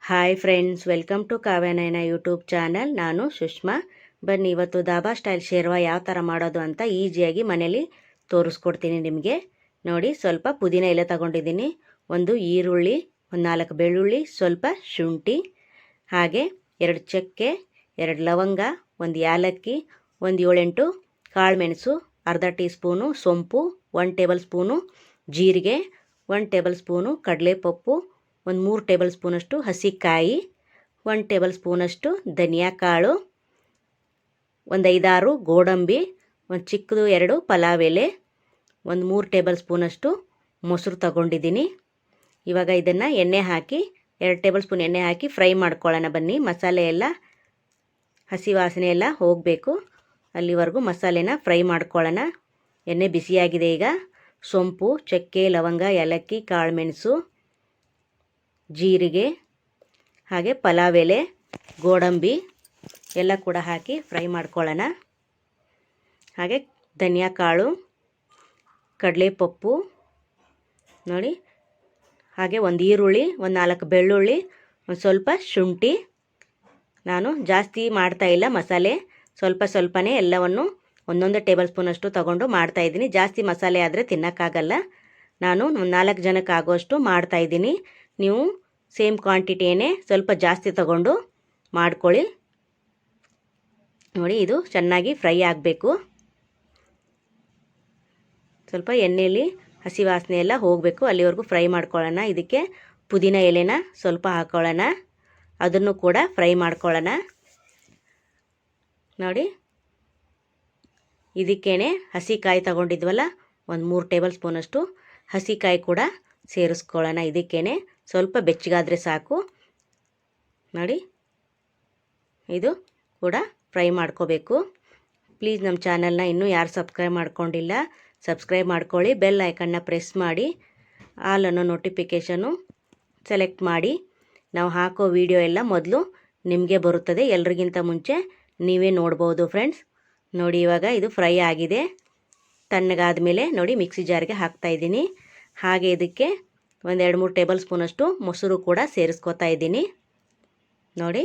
Hi friends, welcome to Kavyanayana YouTube channel. ನಾನು ಸುಷ್ಮಾ. ಬನ್ನಿ ಇವತ್ತು ದಾಬಾ ಸ್ಟೈಲ್ ಶೇರ್ವಾ ಯಾವ ಥರ ಮಾಡೋದು ಅಂತ ಈಸಿಯಾಗಿ ಮನೇಲಿ ತೋರಿಸ್ಕೊಡ್ತೀನಿ ನಿಮಗೆ. ನೋಡಿ, ಸ್ವಲ್ಪ ಪುದೀನ ಎಲೆ ತಗೊಂಡಿದ್ದೀನಿ, ಒಂದು ಈರುಳ್ಳಿ, ಒಂದು 4 ಬೆಳ್ಳುಳ್ಳಿ, ಸ್ವಲ್ಪ ಶುಂಠಿ, ಹಾಗೆ 2 ಚಕ್ಕೆ, 2 ಲವಂಗ, ಒಂದು ಏಲಕ್ಕಿ, ಒಂದು 7-8 ಕಾಳುಮೆಣಸು, ಅರ್ಧ ಟೀ ಸ್ಪೂನು ಸೊಂಪು, 1 ಟೇಬಲ್ ಸ್ಪೂನು ಜೀರಿಗೆ, 1 ಟೇಬಲ್ ಸ್ಪೂನು ಕಡಲೆಪಪ್ಪು, ಒಂದು 3 ಟೇಬಲ್ ಸ್ಪೂನಷ್ಟು ಹಸಿಕಾಯಿ, 1 ಟೇಬಲ್ ಸ್ಪೂನಷ್ಟು ಧನಿಯಾ ಕಾಳು, ಒಂದು 5-6 ಗೋಡಂಬಿ, ಒಂದು ಚಿಕ್ಕದು 2 ಪಲಾವ್ ಎಲೆ, ಒಂದು 3 ಟೇಬಲ್ ಸ್ಪೂನಷ್ಟು ಮೊಸರು ತಗೊಂಡಿದ್ದೀನಿ. ಇವಾಗ ಇದನ್ನು ಎಣ್ಣೆ ಹಾಕಿ 2 ಟೇಬಲ್ ಸ್ಪೂನ್ ಎಣ್ಣೆ ಹಾಕಿ ಫ್ರೈ ಮಾಡ್ಕೊಳ್ಳೋಣ. ಬನ್ನಿ, ಮಸಾಲೆ ಎಲ್ಲ ಹಸಿ ವಾಸನೆ ಎಲ್ಲ ಹೋಗಬೇಕು, ಅಲ್ಲಿವರೆಗೂ ಮಸಾಲೆನ ಫ್ರೈ ಮಾಡ್ಕೊಳ್ಳೋಣ. ಎಣ್ಣೆ ಬಿಸಿಯಾಗಿದೆ. ಈಗ ಸೊಂಪು, ಚಕ್ಕೆ, ಲವಂಗ, ಏಲಕ್ಕಿ, ಕಾಳುಮೆಣಸು, ಜೀರಿಗೆ, ಹಾಗೆ ಪಲಾವ್ ಎಲೆ, ಗೋಡಂಬಿ ಎಲ್ಲ ಕೂಡ ಹಾಕಿ ಫ್ರೈ ಮಾಡ್ಕೊಳ್ಳೋಣ. ಹಾಗೆ ಧನಿಯಾ ಕಾಳು, ಕಡಲೆಪಪ್ಪು ನೋಡಿ, ಹಾಗೆ ಒಂದು ಈರುಳ್ಳಿ, ಒಂದು 4 ಬೆಳ್ಳುಳ್ಳಿ, ಒಂದು ಸ್ವಲ್ಪ ಶುಂಠಿ. ನಾನು ಜಾಸ್ತಿ ಮಾಡ್ತಾಯಿಲ್ಲ ಮಸಾಲೆ, ಸ್ವಲ್ಪ ಸ್ವಲ್ಪನೇ ಎಲ್ಲವನ್ನು ಒಂದೊಂದು ಟೇಬಲ್ ಸ್ಪೂನಷ್ಟು ತಗೊಂಡು ಮಾಡ್ತಾಯಿದ್ದೀನಿ. ಜಾಸ್ತಿ ಮಸಾಲೆ ಆದರೆ ತಿನ್ನೋಕ್ಕಾಗಲ್ಲ. ನಾನು ಒಂದು 4 ಜನಕ್ಕೆ ಆಗೋಷ್ಟು ಮಾಡ್ತಾಯಿದ್ದೀನಿ. ನೀವು ಸೇಮ್ ಕ್ವಾಂಟಿಟಿಯೇ ಸ್ವಲ್ಪ ಜಾಸ್ತಿ ತಗೊಂಡು ಮಾಡ್ಕೊಳ್ಳಿ. ನೋಡಿ, ಇದು ಚೆನ್ನಾಗಿ ಫ್ರೈ ಆಗಬೇಕು. ಸ್ವಲ್ಪ ಎಣ್ಣೆಯಲ್ಲಿ ಹಸಿ ವಾಸನೆ ಎಲ್ಲ ಹೋಗಬೇಕು, ಅಲ್ಲಿವರೆಗೂ ಫ್ರೈ ಮಾಡ್ಕೊಳ್ಳೋಣ. ಇದಕ್ಕೆ ಪುದೀನ ಎಲೆನ ಸ್ವಲ್ಪ ಹಾಕ್ಕೊಳ್ಳೋಣ, ಅದನ್ನು ಕೂಡ ಫ್ರೈ ಮಾಡ್ಕೊಳ್ಳೋಣ. ನೋಡಿ, ಇದಕ್ಕೇನೆ ಹಸಿಕಾಯಿ ತಗೊಂಡಿದ್ವಲ್ಲ, ಒಂದು 3 ಟೇಬಲ್ ಸ್ಪೂನಷ್ಟು ಹಸಿಕಾಯಿ ಕೂಡ ಸೇರಿಸ್ಕೊಳ್ಳೋಣ. ಇದಕ್ಕೇನೆ ಸ್ವಲ್ಪ ಬೆಚ್ಚಗಾದರೆ ಸಾಕು. ನೋಡಿ, ಇದು ಕೂಡ ಫ್ರೈ ಮಾಡ್ಕೋಬೇಕು. ಪ್ಲೀಸ್ ನಮ್ಮ ಚಾನಲ್ನ ಇನ್ನೂ ಯಾರು ಸಬ್ಸ್ಕ್ರೈಬ್ ಮಾಡ್ಕೊಂಡಿಲ್ಲ, ಸಬ್ಸ್ಕ್ರೈಬ್ ಮಾಡ್ಕೊಳ್ಳಿ. ಬೆಲ್ ಐಕನ್ನ ಪ್ರೆಸ್ ಮಾಡಿ ಆಲ್ ಅನ್ನೋ ನೋಟಿಫಿಕೇಷನು ಸೆಲೆಕ್ಟ್ ಮಾಡಿ. ನಾವು ಹಾಕೋ ವಿಡಿಯೋ ಎಲ್ಲ ಮೊದಲು ನಿಮಗೆ ಬರುತ್ತದೆ, ಎಲ್ರಿಗಿಂತ ಮುಂಚೆ ನೀವೇ ನೋಡ್ಬೋದು ಫ್ರೆಂಡ್ಸ್. ನೋಡಿ, ಇವಾಗ ಇದು ಫ್ರೈ ಆಗಿದೆ. ತಣ್ಣಗಾದ ಮೇಲೆ ನೋಡಿ ಮಿಕ್ಸಿ ಜಾರ್ಗೆ ಹಾಕ್ತಾಯಿದ್ದೀನಿ. ಹಾಗೆ ಇದಕ್ಕೆ ಒಂದು 2-3 ಟೇಬಲ್ ಸ್ಪೂನಷ್ಟು ಮೊಸರು ಕೂಡ ಸೇರಿಸ್ಕೊತಾ ಇದ್ದೀನಿ. ನೋಡಿ,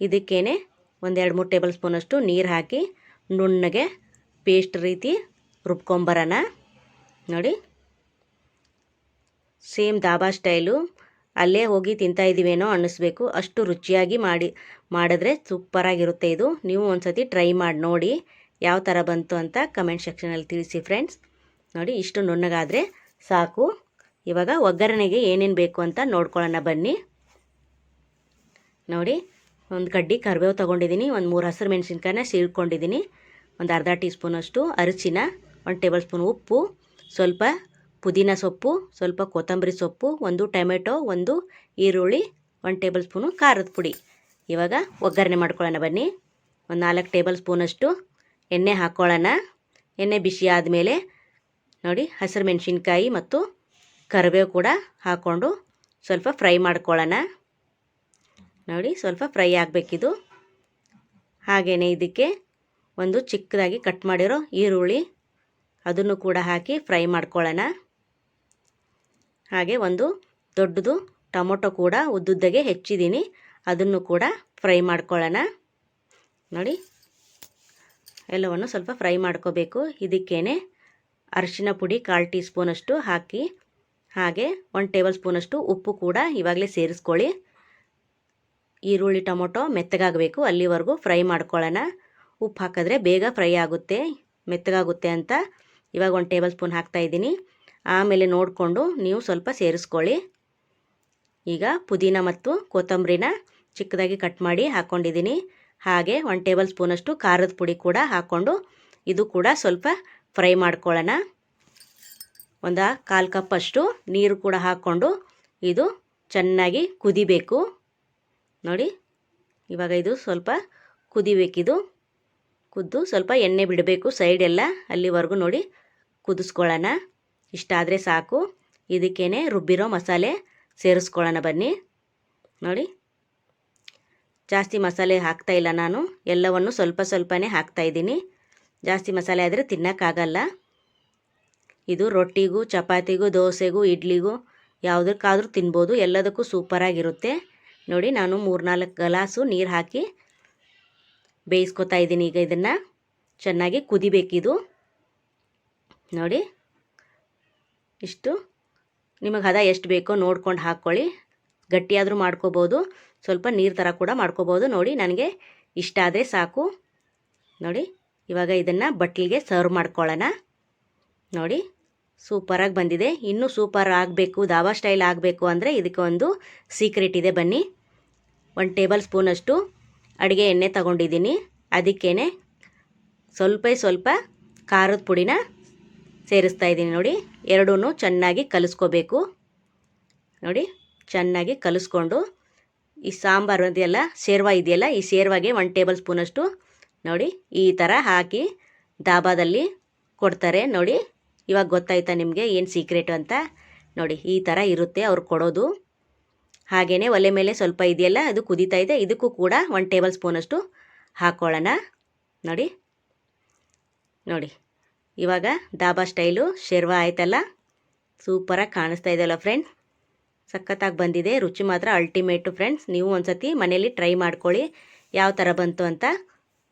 ಇದಕ್ಕೇನೆ ಒಂದು 2-3 ಟೇಬಲ್ ಸ್ಪೂನಷ್ಟು ನೀರು ಹಾಕಿ ನುಣ್ಣಗೆ ಪೇಸ್ಟ್ ರೀತಿ ರುಬ್ಕೊಂಬರೋಣ. ನೋಡಿ, ಸೇಮ್ ದಾಬಾ ಸ್ಟೈಲು ಅಲ್ಲೇ ಹೋಗಿ ತಿಂತಾಯಿದ್ದೀವೇನೋ ಅನ್ನಿಸ್ಬೇಕು, ಅಷ್ಟು ರುಚಿಯಾಗಿ ಮಾಡಿದ್ರೆ ಸೂಪರಾಗಿರುತ್ತೆ ಇದು. ನೀವು ಒಂದು ಸತಿ ಟ್ರೈ ಮಾಡಿ ನೋಡಿ ಯಾವ ಥರ ಬಂತು ಅಂತ ಕಮೆಂಟ್ ಸೆಕ್ಷನಲ್ಲಿ ತಿಳಿಸಿ ಫ್ರೆಂಡ್ಸ್. ನೋಡಿ, ಇಷ್ಟು ನುಣ್ಣಗಾದರೆ ಸಾಕು. ಇವಾಗ ಒಗ್ಗರಣೆಗೆ ಏನೇನು ಬೇಕು ಅಂತ ನೋಡ್ಕೊಳ್ಳೋಣ ಬನ್ನಿ. ನೋಡಿ, ಒಂದು ಕಡ್ಡಿ ಕರಿಬೇವು ತೊಗೊಂಡಿದ್ದೀನಿ, ಒಂದು 3 ಹಸಿರು ಮೆಣಸಿನ್ಕಾಯಿನ ಸೀಳ್ಕೊಂಡಿದ್ದೀನಿ, ಒಂದು ಅರ್ಧ ಟೀ ಸ್ಪೂನಷ್ಟು ಅರಿಶಿನ, 1 ಟೇಬಲ್ ಸ್ಪೂನ್ ಉಪ್ಪು, ಸ್ವಲ್ಪ ಪುದೀನ ಸೊಪ್ಪು, ಸ್ವಲ್ಪ ಕೊತ್ತಂಬರಿ ಸೊಪ್ಪು, ಒಂದು ಟೊಮೆಟೊ, ಒಂದು ಈರುಳ್ಳಿ, 1 ಟೇಬಲ್ ಸ್ಪೂನು ಖಾರದ ಪುಡಿ. ಇವಾಗ ಒಗ್ಗರಣೆ ಮಾಡ್ಕೊಳ್ಳೋಣ ಬನ್ನಿ. ಒಂದು 4 ಟೇಬಲ್ ಸ್ಪೂನಷ್ಟು ಎಣ್ಣೆ ಹಾಕ್ಕೊಳ್ಳೋಣ. ಎಣ್ಣೆ ಬಿಸಿ ಆದಮೇಲೆ ನೋಡಿ ಹಸಿರು ಮೆಣಸಿನ್ಕಾಯಿ ಮತ್ತು ಕರಿಬೇವು ಕೂಡ ಹಾಕ್ಕೊಂಡು ಸ್ವಲ್ಪ ಫ್ರೈ ಮಾಡ್ಕೊಳ್ಳೋಣ. ನೋಡಿ, ಸ್ವಲ್ಪ ಫ್ರೈ ಆಗಬೇಕಿದು. ಹಾಗೆಯೇ ಇದಕ್ಕೆ ಒಂದು ಚಿಕ್ಕದಾಗಿ ಕಟ್ ಮಾಡಿರೋ ಈರುಳ್ಳಿ, ಅದನ್ನು ಕೂಡ ಹಾಕಿ ಫ್ರೈ ಮಾಡ್ಕೊಳ್ಳೋಣ. ಹಾಗೆ ಒಂದು ದೊಡ್ಡದು ಟೊಮೊಟೊ ಕೂಡ ಉದ್ದುದ್ದಗೆ ಹೆಚ್ಚಿದ್ದೀನಿ, ಅದನ್ನು ಕೂಡ ಫ್ರೈ ಮಾಡ್ಕೊಳ್ಳೋಣ. ನೋಡಿ, ಎಲ್ಲವನ್ನು ಸ್ವಲ್ಪ ಫ್ರೈ ಮಾಡ್ಕೋಬೇಕು. ಇದಕ್ಕೇನೆ ಅರಿಶಿನ ಪುಡಿ 1/4 ಟೀ ಸ್ಪೂನಷ್ಟು ಹಾಕಿ, ಹಾಗೆ 1 ಟೇಬಲ್ ಸ್ಪೂನಷ್ಟು ಉಪ್ಪು ಕೂಡ ಇವಾಗಲೇ ಸೇರಿಸ್ಕೊಳ್ಳಿ. ಈರುಳ್ಳಿ ಟೊಮೊಟೊ ಮೆತ್ತಗಾಗಬೇಕು, ಅಲ್ಲಿವರೆಗೂ ಫ್ರೈ ಮಾಡ್ಕೊಳ್ಳೋಣ. ಉಪ್ಪು ಹಾಕಿದ್ರೆ ಬೇಗ ಫ್ರೈ ಆಗುತ್ತೆ, ಮೆತ್ತಗಾಗುತ್ತೆ ಅಂತ ಇವಾಗ 1 ಟೇಬಲ್ ಸ್ಪೂನ್ ಹಾಕ್ತಾಯಿದ್ದೀನಿ. ಆಮೇಲೆ ನೋಡಿಕೊಂಡು ನೀವು ಸ್ವಲ್ಪ ಸೇರಿಸ್ಕೊಳ್ಳಿ. ಈಗ ಪುದೀನ ಮತ್ತು ಕೊತ್ತಂಬರಿನ ಚಿಕ್ಕದಾಗಿ ಕಟ್ ಮಾಡಿ ಹಾಕ್ಕೊಂಡಿದ್ದೀನಿ. ಹಾಗೆ 1 ಟೇಬಲ್ ಸ್ಪೂನಷ್ಟು ಖಾರದ ಪುಡಿ ಕೂಡ ಹಾಕ್ಕೊಂಡು ಇದು ಕೂಡ ಸ್ವಲ್ಪ ಫ್ರೈ ಮಾಡ್ಕೊಳ್ಳೋಣ. ಒಂದು 1/4 ಕಪ್ ಅಷ್ಟು ನೀರು ಕೂಡ ಹಾಕ್ಕೊಂಡು ಇದು ಚೆನ್ನಾಗಿ ಕುದಿಬೇಕು. ನೋಡಿ, ಇವಾಗ ಇದು ಸ್ವಲ್ಪ ಕುದಿಬೇಕಿದು. ಕುದ್ದು ಸ್ವಲ್ಪ ಎಣ್ಣೆ ಬಿಡಬೇಕು ಸೈಡೆಲ್ಲ, ಅಲ್ಲಿವರೆಗೂ ನೋಡಿ ಕುದಿಸ್ಕೊಳ್ಳೋಣ. ಇಷ್ಟಾದರೆ ಸಾಕು. ಇದಕ್ಕೇನೆ ರುಬ್ಬಿರೋ ಮಸಾಲೆ ಸೇರಿಸ್ಕೊಳ್ಳೋಣ ಬನ್ನಿ. ನೋಡಿ, ಜಾಸ್ತಿ ಮಸಾಲೆ ಹಾಕ್ತಾಯಿಲ್ಲ ನಾನು, ಎಲ್ಲವನ್ನು ಸ್ವಲ್ಪ ಸ್ವಲ್ಪನೇ ಹಾಕ್ತಾಯಿದ್ದೀನಿ. ಜಾಸ್ತಿ ಮಸಾಲೆ ಆದರೆ ತಿನ್ನೋಕ್ಕಾಗಲ್ಲ. ಇದು ರೊಟ್ಟಿಗೂ, ಚಪಾತಿಗೂ, ದೋಸೆಗೂ, ಇಡ್ಲಿಗೂ ಯಾವುದಕ್ಕಾದರೂ ತಿನ್ಬೋದು, ಎಲ್ಲದಕ್ಕೂ ಸೂಪರಾಗಿರುತ್ತೆ. ನೋಡಿ ನಾನು 3-4 ಗ್ಲಾಸು ನೀರು ಹಾಕಿ ಬೇಯಿಸ್ಕೊತಾ ಇದ್ದೀನಿ. ಈಗ ಇದನ್ನು ಚೆನ್ನಾಗಿ ಕುದಿಬೇಕಿದು. ನೋಡಿ ಇಷ್ಟು ನಿಮಗೆ ಹದ ಎಷ್ಟು ಬೇಕೋ ನೋಡ್ಕೊಂಡು ಹಾಕ್ಕೊಳ್ಳಿ. ಗಟ್ಟಿಯಾದರೂ ಮಾಡ್ಕೋಬೋದು, ಸ್ವಲ್ಪ ನೀರು ಥರ ಕೂಡ ಮಾಡ್ಕೋಬೋದು. ನೋಡಿ ನನಗೆ ಇಷ್ಟ ಆದರೆ ಸಾಕು. ನೋಡಿ ಇವಾಗ ಇದನ್ನು ಬಟ್ಲಿಗೆ ಸರ್ವ್ ಮಾಡ್ಕೊಳ್ಳೋಣ. ನೋಡಿ ಸೂಪರಾಗಿ ಬಂದಿದೆ. ಇನ್ನೂ ಸೂಪರ್ ಆಗಬೇಕು, ಧಾಬಾ ಸ್ಟೈಲ್ ಆಗಬೇಕು ಅಂದರೆ ಇದಕ್ಕೆ ಒಂದು ಸೀಕ್ರೆಟ್ ಇದೆ, ಬನ್ನಿ. 1 ಟೇಬಲ್ ಸ್ಪೂನಷ್ಟು ಅಡುಗೆ ಎಣ್ಣೆ ತಗೊಂಡಿದ್ದೀನಿ. ಅದಕ್ಕೇ ಸ್ವಲ್ಪ ಖಾರದ ಪುಡಿನ ಸೇರಿಸ್ತಾ ಇದ್ದೀನಿ. ನೋಡಿ ಎರಡೂ ಚೆನ್ನಾಗಿ ಕಲಿಸ್ಕೋಬೇಕು. ನೋಡಿ ಚೆನ್ನಾಗಿ ಕಲಿಸ್ಕೊಂಡು ಈ ಸಾಂಬಾರು ಇದೆಯಲ್ಲ, ಶೇರ್ವ ಇದೆಯಲ್ಲ, ಈ ಶೇರ್ವಾಗೆ 1 ಟೇಬಲ್ ಸ್ಪೂನಷ್ಟು ನೋಡಿ ಈ ಥರ ಹಾಕಿ ಧಾಬಾದಲ್ಲಿ ಕೊಡ್ತಾರೆ. ನೋಡಿ ಇವಾಗ ಗೊತ್ತಾಯ್ತಾ ನಿಮಗೆ ಏನು ಸೀಕ್ರೆಟು ಅಂತ. ನೋಡಿ ಈ ಥರ ಇರುತ್ತೆ ಅವ್ರು ಕೊಡೋದು. ಹಾಗೆಯೇ ಒಲೆ ಮೇಲೆ ಸ್ವಲ್ಪ ಇದೆಯಲ್ಲ ಅದು ಕುದೀತಾ ಇದೆ, ಇದಕ್ಕೂ ಕೂಡ 1 ಟೇಬಲ್ ಸ್ಪೂನಷ್ಟು ಹಾಕ್ಕೊಳ್ಳೋಣ. ನೋಡಿ ನೋಡಿ ಇವಾಗ ಧಾಬಾ ಸ್ಟೈಲು ಶೇರ್ವಾ ಆಯ್ತಲ್ಲ, ಸೂಪರಾಗಿ ಕಾಣಿಸ್ತಾ ಇದೆಯಲ್ಲ ಫ್ರೆಂಡ್ಸ್. ಸಖತ್ತಾಗಿ ಬಂದಿದೆ, ರುಚಿ ಮಾತ್ರ ಅಲ್ಟಿಮೇಟು ಫ್ರೆಂಡ್ಸ್. ನೀವು ಒಂದು ಸತಿ ಮನೇಲಿ ಟ್ರೈ ಮಾಡ್ಕೊಳ್ಳಿ, ಯಾವ ಥರ ಬಂತು ಅಂತ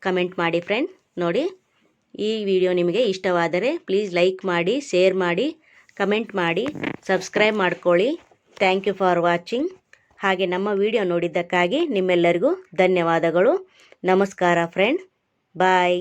ಕಮೆಂಟ್ ಮಾಡಿ ಫ್ರೆಂಡ್ಸ್. ನೋಡಿ ಈ ವಿಡಿಯೋ ನಿಮಗೆ ಇಷ್ಟವಾದರೆ ಪ್ಲೀಸ್ ಲೈಕ್ ಮಾಡಿ, ಶೇರ್ ಮಾಡಿ, ಕಮೆಂಟ್ ಮಾಡಿ, ಸಬ್ಸ್ಕ್ರೈಬ್ ಮಾಡ್ಕೊಳ್ಳಿ. Thank you for watching. ಹಾಗೆ ನಮ್ಮ ವಿಡಿಯೋ ನೋಡಿದ್ದಕ್ಕಾಗಿ ನಿಮ್ಮೆಲ್ಲರಿಗೂ ಧನ್ಯವಾದಗಳು. ನಮಸ್ಕಾರ ಫ್ರೆಂಡ್ಸ್, ಬಾಯ್.